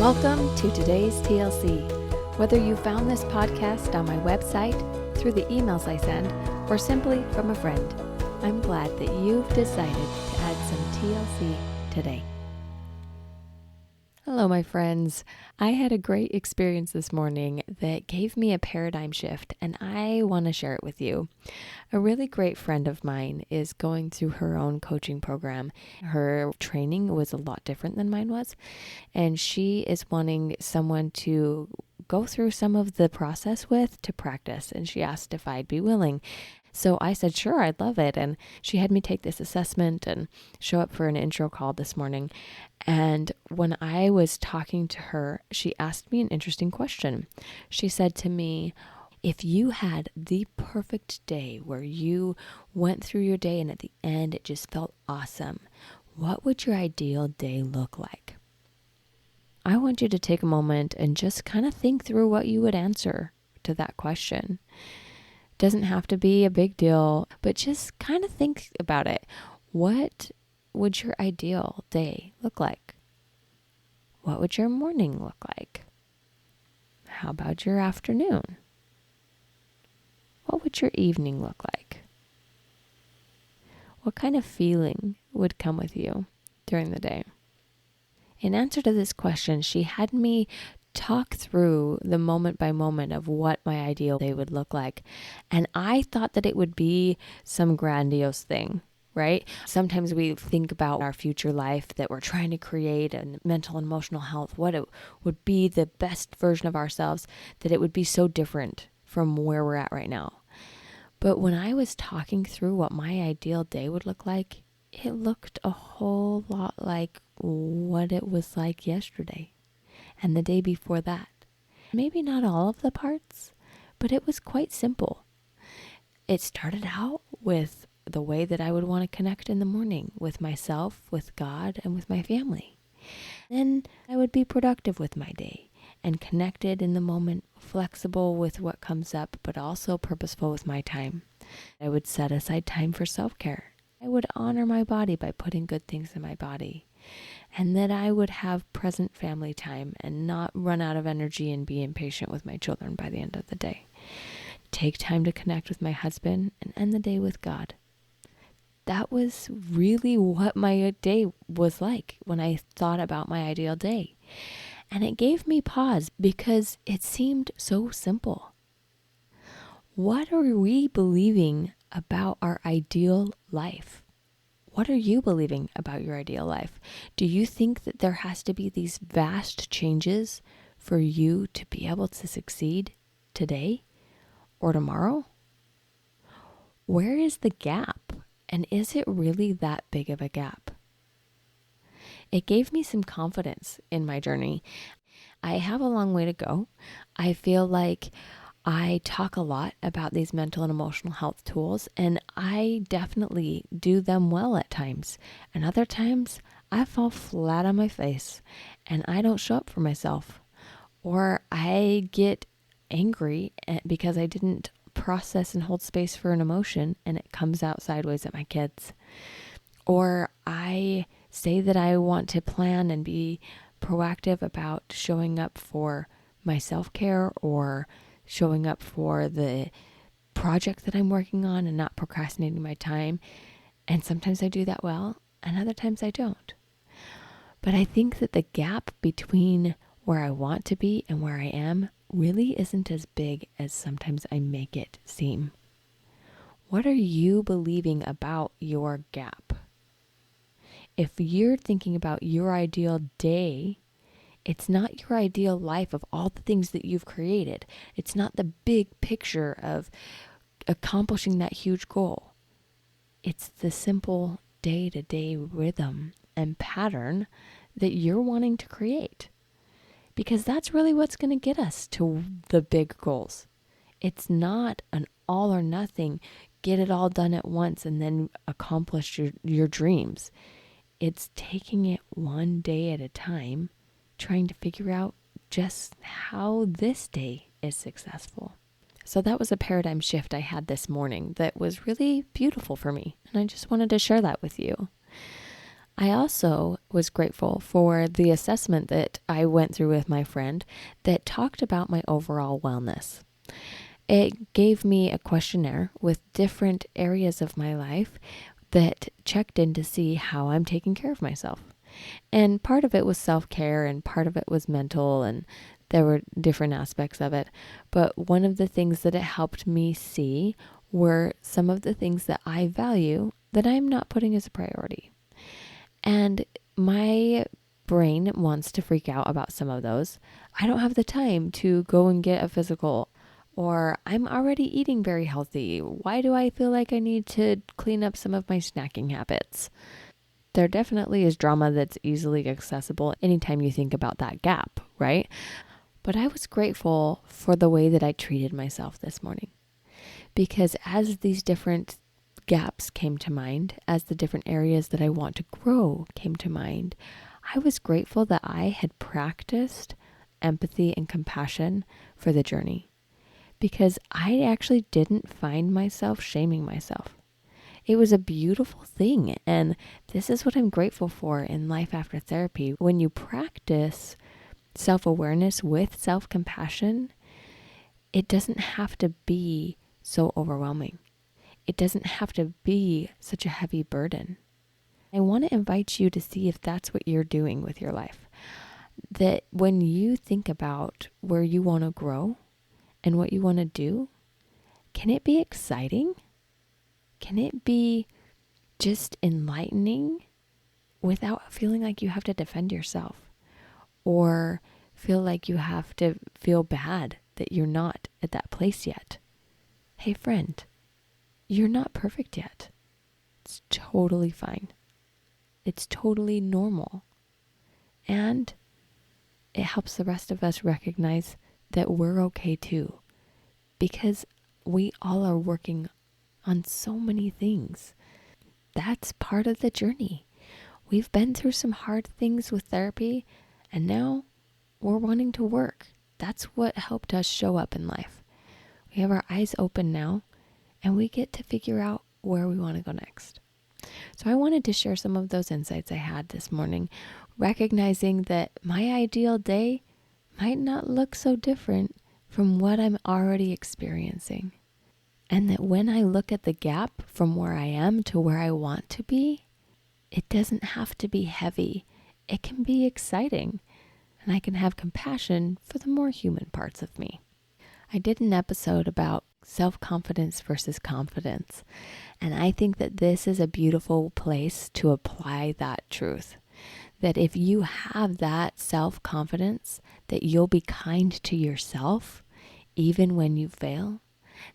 Welcome to today's TLC. Whether you found this podcast on my website, through the emails I send, or simply from a friend, I'm glad that you've decided to add some TLC today. Hello, my friends. I had a great experience this morning that gave me a paradigm shift, and I want to share it with you. A really great friend of mine is going through her own coaching program. Her training was a lot different than mine was, and she is wanting someone to go through some of the process with to practice, and she asked if I'd be willing. So I said, sure, I'd love it. And she had me take this assessment and show up for an intro call this morning. And when I was talking to her, she asked me an interesting question. She said to me, if you had the perfect day where you went through your day and at the end it just felt awesome, what would your ideal day look like? I want you to take a moment and just kind of think through what you would answer to that question. Doesn't have to be a big deal, but just kind of think about it. What would your ideal day look like? What would your morning look like? How about your afternoon? What would your evening look like? What kind of feeling would come with you during the day? In answer to this question, she had me talk through the moment by moment of what my ideal day would look like. And I thought that it would be some grandiose thing, right? Sometimes we think about our future life that we're trying to create and mental and emotional health, what it would be the best version of ourselves, that it would be so different from where we're at right now. But when I was talking through what my ideal day would look like, it looked a whole lot like what it was like yesterday and the day before that. Maybe not all of the parts, but it was quite simple. It started out with the way that I would want to connect in the morning with myself, with God, and with my family. Then I would be productive with my day and connected in the moment, flexible with what comes up, but also purposeful with my time. I would set aside time for self-care. I would honor my body by putting good things in my body. And that I would have present family time and not run out of energy and be impatient with my children by the end of the day. Take time to connect with my husband and end the day with God. That was really what my day was like when I thought about my ideal day. And it gave me pause because it seemed so simple. What are we believing about our ideal life? What are you believing about your ideal life? Do you think that there has to be these vast changes for you to be able to succeed today or tomorrow? Where is the gap? And is it really that big of a gap? It gave me some confidence in my journey. I have a long way to go. I feel like I talk a lot about these mental and emotional health tools, and I definitely do them well at times. And other times, I fall flat on my face and I don't show up for myself. Or I get angry because I didn't process and hold space for an emotion and it comes out sideways at my kids. Or I say that I want to plan and be proactive about showing up for my self-care or showing up for the project that I'm working on and not procrastinating my time. And sometimes I do that well, and other times I don't. But I think that the gap between where I want to be and where I am really isn't as big as sometimes I make it seem. What are you believing about your gap? If you're thinking about your ideal day, it's not your ideal life of all the things that you've created. It's not the big picture of accomplishing that huge goal. It's the simple day-to-day rhythm and pattern that you're wanting to create. Because that's really what's going to get us to the big goals. It's not an all or nothing, get it all done at once and then accomplish your dreams. It's taking it one day at a time, trying to figure out just how this day is successful. So that was a paradigm shift I had this morning that was really beautiful for me. And I just wanted to share that with you. I also was grateful for the assessment that I went through with my friend that talked about my overall wellness. It gave me a questionnaire with different areas of my life that checked in to see how I'm taking care of myself. And part of it was self-care and part of it was mental, and there were different aspects of it. But one of the things that it helped me see were some of the things that I value that I'm not putting as a priority. And my brain wants to freak out about some of those. I don't have the time to go and get a physical, or I'm already eating very healthy. Why do I feel like I need to clean up some of my snacking habits? There definitely is drama that's easily accessible anytime you think about that gap, right? But I was grateful for the way that I treated myself this morning, because as these different gaps came to mind, as the different areas that I want to grow came to mind, I was grateful that I had practiced empathy and compassion for the journey, because I actually didn't find myself shaming myself. It was a beautiful thing, and this is what I'm grateful for in Life After Therapy. When you practice self-awareness with self-compassion, it doesn't have to be so overwhelming. It doesn't have to be such a heavy burden. I want to invite you to see if that's what you're doing with your life. That when you think about where you want to grow and what you want to do, can it be exciting? Can it be just enlightening without feeling like you have to defend yourself or feel like you have to feel bad that you're not at that place yet? Hey friend, you're not perfect yet. It's totally fine. It's totally normal. And it helps the rest of us recognize that we're okay too, because we all are working on so many things. That's part of the journey. We've been through some hard things with therapy, and now we're wanting to work. That's what helped us show up in life. We have our eyes open now, and we get to figure out where we want to go next. So I wanted to share some of those insights I had this morning, recognizing that my ideal day might not look so different from what I'm already experiencing. And that when I look at the gap from where I am to where I want to be, it doesn't have to be heavy. It can be exciting. And I can have compassion for the more human parts of me. I did an episode about self-confidence versus confidence. And I think that this is a beautiful place to apply that truth. That if you have that self-confidence, that you'll be kind to yourself, even when you fail.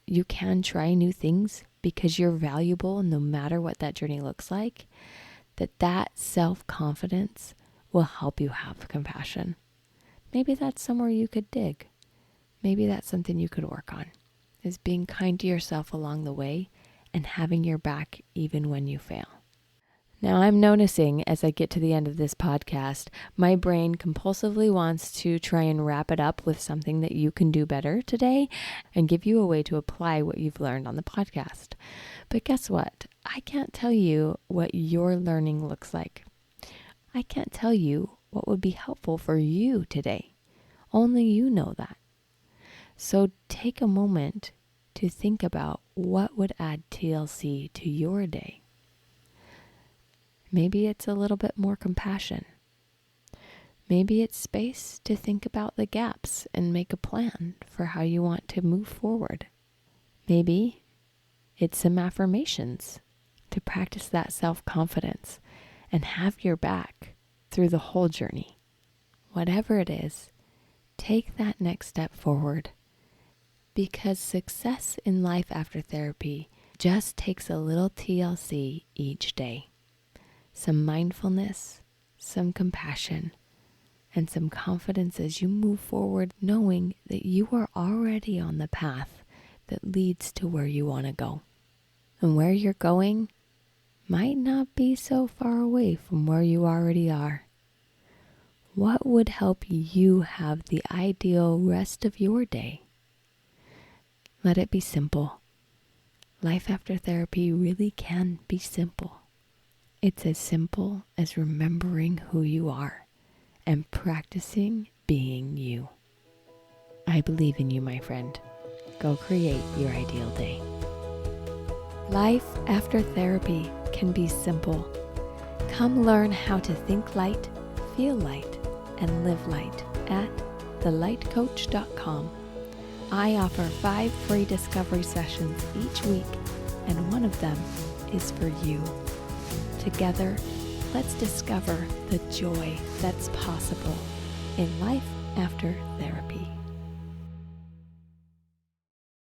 You can try new things because you're valuable no matter what that journey looks like. That self-confidence will help you have compassion. Maybe that's somewhere you could dig. Maybe that's something you could work on, is being kind to yourself along the way and having your back even when you fail. Now I'm noticing as I get to the end of this podcast, my brain compulsively wants to try and wrap it up with something that you can do better today and give you a way to apply what you've learned on the podcast. But guess what? I can't tell you what your learning looks like. I can't tell you what would be helpful for you today. Only you know that. So take a moment to think about what would add TLC to your day. Maybe it's a little bit more compassion. Maybe it's space to think about the gaps and make a plan for how you want to move forward. Maybe it's some affirmations to practice that self-confidence and have your back through the whole journey. Whatever it is, take that next step forward, because success in Life After Therapy just takes a little TLC each day. Some mindfulness, some compassion, and some confidence as you move forward, knowing that you are already on the path that leads to where you want to go. And where you're going might not be so far away from where you already are. What would help you have the ideal rest of your day? Let it be simple. Life After Therapy really can be simple. It's as simple as remembering who you are and practicing being you. I believe in you, my friend. Go create your ideal day. Life after therapy can be simple. Come learn how to think light, feel light, and live light at thelightcoach.com. I offer 5 free discovery sessions each week, and one of them is for you. Together, let's discover the joy that's possible in life after therapy.